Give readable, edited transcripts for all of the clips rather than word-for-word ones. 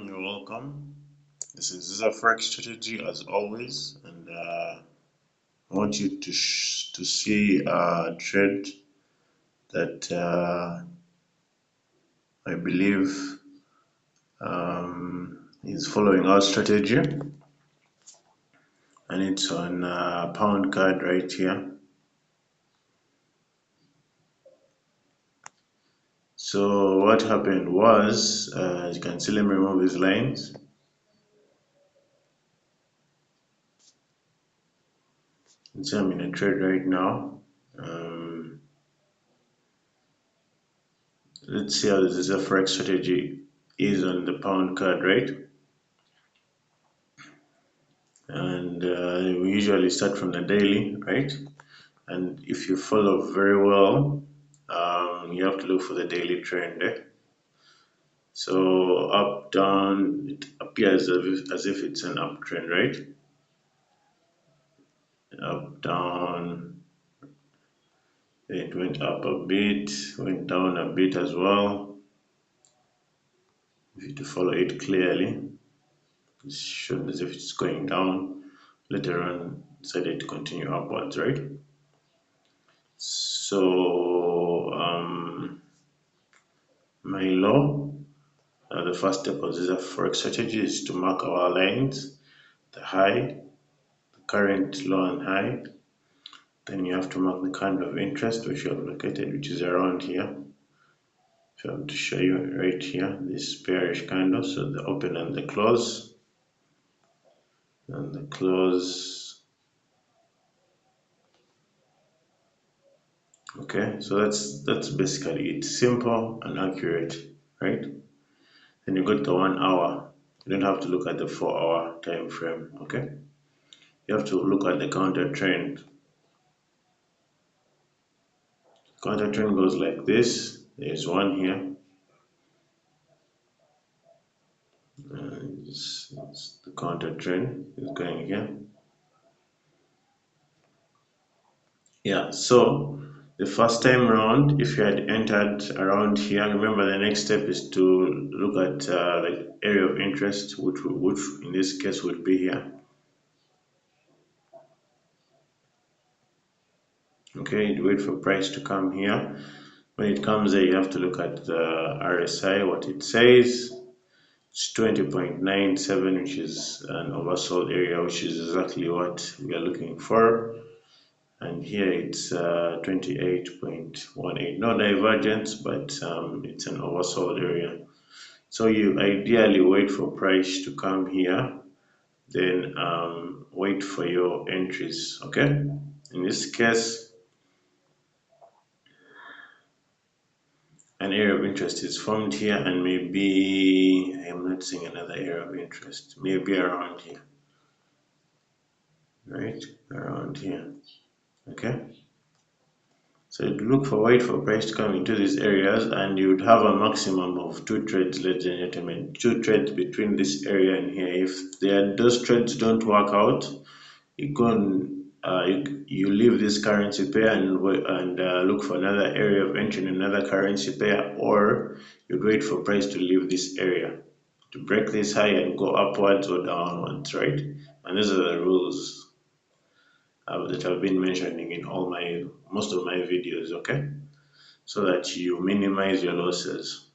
You're welcome. This is Ziza Forex strategy as always, and I want you to see a trade that I believe is following our strategy, and it's on pound card right here. So what happened was, as you can see, let me remove these lines. So I'm in a trade right now. Let's see how this Forex strategy is on the pound card, right? And we usually start from the daily, right? And if you follow very well, you have to look for the daily trend. So up, down, it appears as if it's an uptrend, right? Up, down, it went up a bit, went down a bit as well. If you to follow it clearly, it's shown as if it's going down. Later on, decided to continue upwards, right? So my law, the first step of this Forex strategy is to mark our lines, the high, the current low and high. Then you have to mark the candle of interest which you have located, which is around here. So I'm to show you right here, this bearish candle, so the open and the close. And the close. Okay, so that's basically it. Simple and accurate, right? Then you got the 1 hour. You don't have to look at the 4-hour time frame, okay? You have to look at the counter trend. Counter trend goes like this. There's one here. It's the counter trend is going here. Yeah, so the first time round, if you had entered around here, remember the next step is to look at the area of interest, which in this case would be here. Okay, you wait for price to come here. When it comes there, you have to look at the RSI, what it says. It's 20.97, which is an oversold area, which is exactly what we are looking for. And here it's 28.18, no divergence, but it's an oversold area. So you ideally wait for price to come here, then wait for your entries, okay? In this case, an area of interest is formed here, and maybe I'm not seeing another area of interest, maybe around here, right? Around here, okay? So you'd wait for price to come into these areas, and you'd have a maximum of 2 trades, ladies and gentlemen, 2 trades between this area and here. If those trades don't work out, you leave this currency pair and look for another area of entry in another currency pair, or you'd wait for price to leave this area to break this high and go upwards or downwards, right? And these are the rules that I've been mentioning in most of my videos, okay? So that you minimize your losses.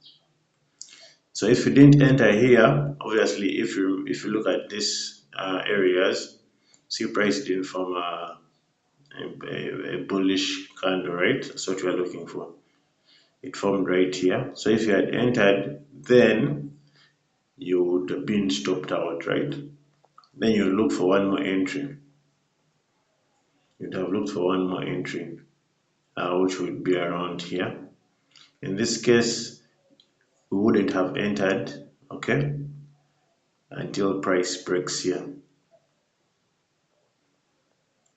So if you didn't enter here, obviously, if you look at these areas, see price didn't form a bullish candle, right? That's what we are looking for. It formed right here. So if you had entered, then you would have been stopped out, right? Then you look for one more entry. You'd have looked for one more entry, which would be around here. In this case, we wouldn't have entered, okay, until price breaks here.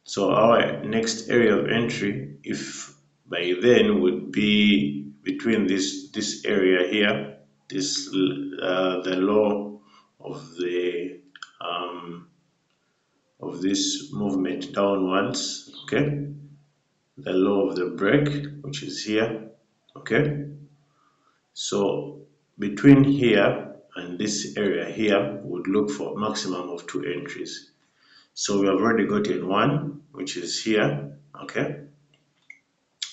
So our next area of entry, if by then, would be between this area here, the low of this movement downwards, okay, the low of the break, which is here, okay. So between here and this area here would look for maximum of 2 entries. So we have already gotten one, which is here, okay?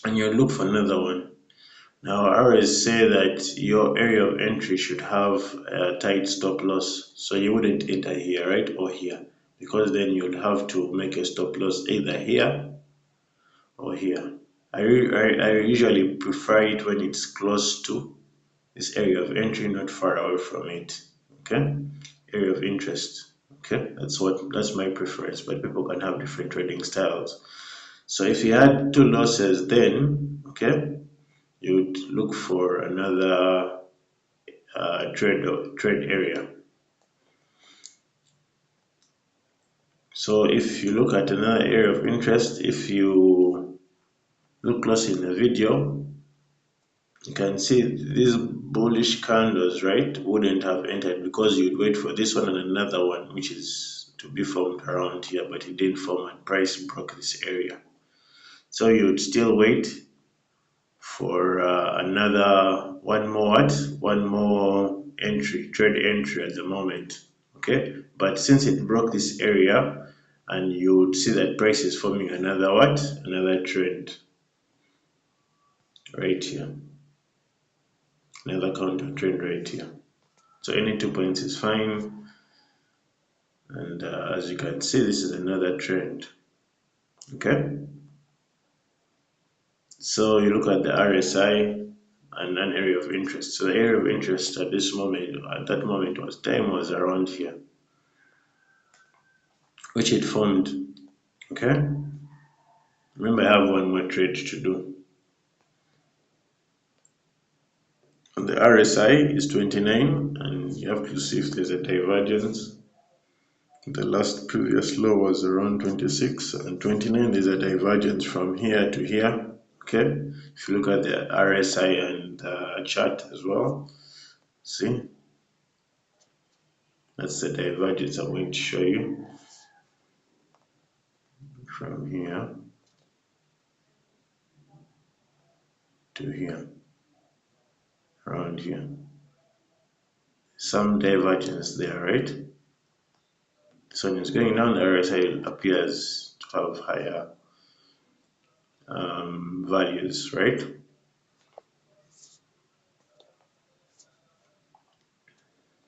And you look for another one. Now, I always say that your area of entry should have a tight stop loss. So you wouldn't enter here, right? Or here. Because then you'd have to make a stop loss either here or here. I usually prefer it when it's close to this area of entry, not far away from it. Okay? Area of interest. Okay? That's my preference, but people can have different trading styles. So if you had two losses then, okay, you would look for another trade area. So if you look at another area of interest, if you look close in the video, you can see these bullish candles, right, wouldn't have entered because you'd wait for this one and another one, which is to be formed around here, but it didn't form and price broke this area. So you'd still wait for another one more entry, trade entry at the moment. Okay, but since it broke this area, and you would see that price is forming another trend right here, another counter trend right here. So any 2 points is fine, and as you can see, this is another trend. Okay, so you look at the RSI and an area of interest. So the area of interest at that moment was around here, which it formed. Okay, remember I have one more trade to do. And the RSI is 29, and you have to see if there's a divergence. The last previous low was around 26, and 29 there's a divergence from here to here. Okay, if you look at the RSI and chart as well, see, that's the divergence I'm going to show you from here to here, around here. Some divergence there, right? So when it's going down, the RSI appears to have higher values, right?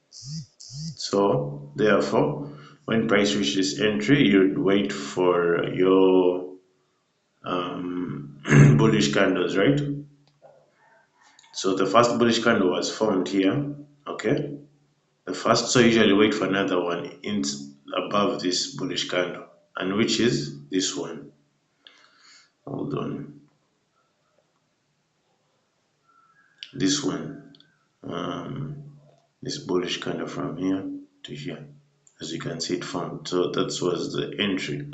So therefore, when price reaches entry, you'd wait for your bullish candles, right? So the first bullish candle was formed here, okay? So usually wait for another one above this bullish candle, and which is this one. Hold on. This one. This bullish candle from here to here. As you can see, it formed. So that was the entry.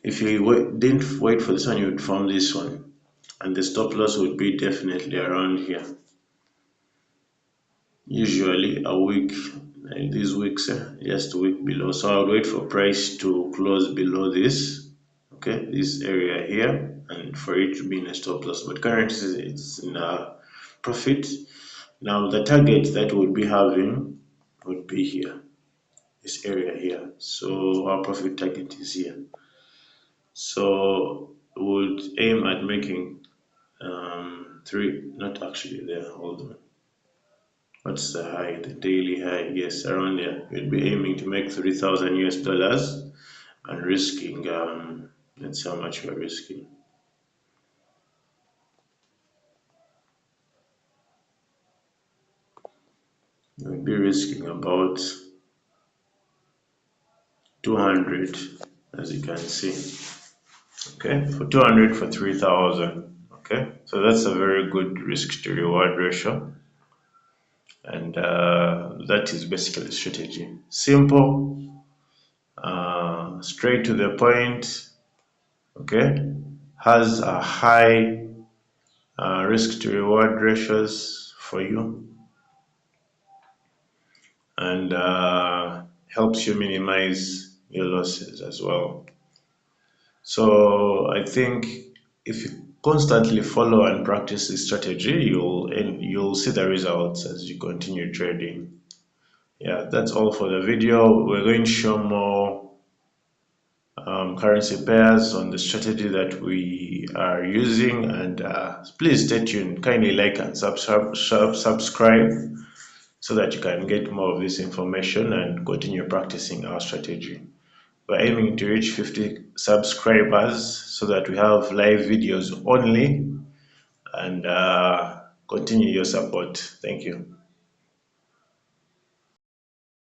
If you didn't wait for this one, you would form this one, and the stop loss would be definitely around here. Usually a week, like these weeks, just a week below. So I would wait for price to close below this, okay, this area here, and for it to be in a stop loss. But currently it's in a profit. Now the target that we'll be having would be here, this area here. So our profit target is here. So we would aim at making three, not actually there, hold on. What's the high? The daily high, yes, around there. We'd be aiming to make 3,000 US dollars and risking, let's see how much we're risking. We'd be risking about 200, as you can see. Okay, for 200 for 3,000. Okay, so that's a very good risk to reward ratio. And that is basically the strategy. Simple, straight to the point, okay, has a high risk to reward ratios for you, and helps you minimize your losses as well. So I think if you constantly follow and practice this strategy, you'll see the results as you continue trading. Yeah, that's all for the video. We're going to show more currency pairs on the strategy that we are using, and please stay tuned. Kindly like and subscribe so that you can get more of this information and continue practicing our strategy. We're aiming to reach 50 subscribers so that we have live videos only, and continue your support. Thank you.